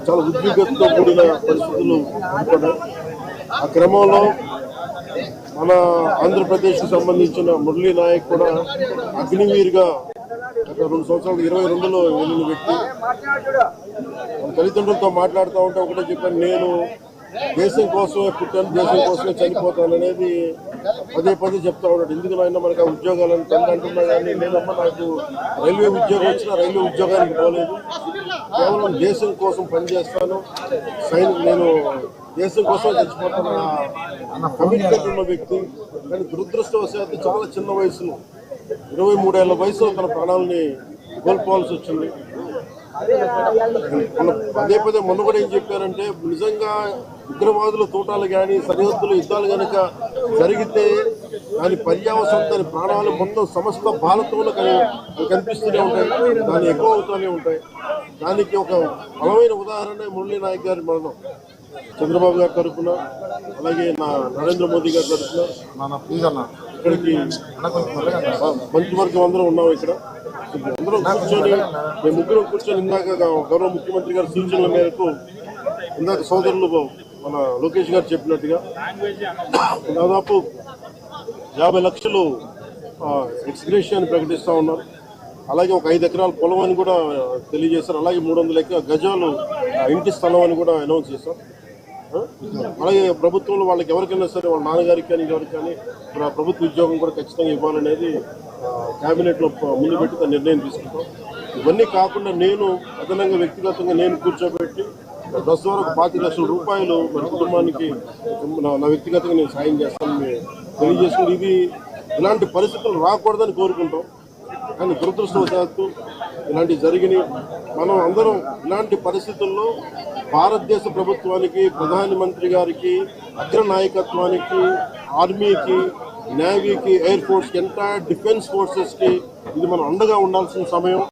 చాలా ఉద్విగ్నతతో కూడిన పరిస్థితులు ఏర్పడ్డాయి. ఆ క్రమంలో మన ఆంధ్రప్రదేశ్కి సంబంధించిన మురళీ నాయక్ కూడా అగ్నివీర్గా గత 2 సంవత్సరాలు 22లో వెళ్ళిన వ్యక్తి. మన తల్లిదండ్రులతో మాట్లాడుతూ ఉంటే ఒకటే చెప్పాను, నేను దేశం కోసమే పుట్టాను, దేశం కోసమే చనిపోతాను అనేది పదే పదే చెప్తా ఉన్నాడు. ఎందుకునైనా మనకు ఆ ఉద్యోగాలను తండ్రి అంటున్నా కానీ లేదమ్మా నాకు రైల్వే ఉద్యోగం వచ్చినా రైల్వే ఉద్యోగానికి పోలేదు, కేవలం దేశం కోసం పనిచేస్తాను, నేను దేశం కోసం చచ్చిపోతాను అన్న కమిట్మెంట్ ఉన్న వ్యక్తి. కానీ దురదృష్టవశాత్తు చాలా చిన్న వయసులో 23 ఏళ్ల వయసులో తన ప్రాణాలని కోల్పోవాల్సి వచ్చింది. పదే పదే మొన్న కూడా ఏం చెప్పారంటే, నిజంగా ఉగ్రవాదుల తూటాలు కానీ సరిహద్దుల యుద్ధాలు కనుక జరిగితే దాని పర్యావసరం, దాని ప్రాణాలు మొత్తం సమస్త భారతంలో కనిపిస్తూనే ఉంటాయి, దాన్ని ఎక్కువ అవుతూనే ఉంటాయి. దానికి ఒక బలమైన ఉదాహరణ మురళీ నాయక్ గారి మరణం. చంద్రబాబు గారి తరఫున, అలాగే నరేంద్ర మోదీ గారి తరఫున ఇక్కడికి మంత్రివర్గం అందరం ఉన్నాం. ఇక్కడ అందరం కూర్చొని మేము ముగ్గురం కూర్చొని ఇందాక గౌరవ ముఖ్యమంత్రి గారి సూచనల మేరకు ఇందాక సోదరులు మన లోకేష్ గారు చెప్పినట్టుగా దాదాపు 50 లక్షలు ఎక్స్గ్రేషియా ప్రకటిస్తూ ఉన్నారు. అలాగే ఒక 5 ఎకరాల పొలం అని కూడా తెలియజేశారు. అలాగే 300 గజాలు ఇంటి స్థలం అని కూడా అనౌన్స్ చేశారు. అలాగే ప్రభుత్వంలో వాళ్ళకి ఎవరికైనా సరే, వాళ్ళ నాన్నగారికి కానీ ఎవరికి కానీ ప్రభుత్వ ఉద్యోగం కూడా ఖచ్చితంగా ఇవ్వాలనేది క్యాబినెట్లో ముందు పెట్టి నిర్ణయం తీసుకుంటాం. ఇవన్నీ కాకుండా నేను అదనంగా వ్యక్తిగతంగా నేను కూర్చోబెట్టి బస్ ద్వారా 25 లక్షల రూపాయలు మన కుటుంబానికి నా వ్యక్తిగతంగా నేను సాయం చేస్తానని తెలియజేసుకుని ఇలాంటి పరిస్థితులు రాకూడదని కోరుకుంటాం. కానీ దురదృష్టవశాత్తు ఇలాంటివి జరిగినాయి. మనం అందరం ఇలాంటి పరిస్థితుల్లో భారతదేశ ప్రభుత్వానికి, ప్రధానమంత్రి గారికి, అగ్ర నాయకత్వానికి, ఆర్మీకి, నేవీకి, ఎయిర్ ఫోర్స్కి, ఎంటైర్ డిఫెన్స్ ఫోర్సెస్కి ఇది మనం అండగా ఉండాల్సిన సమయం.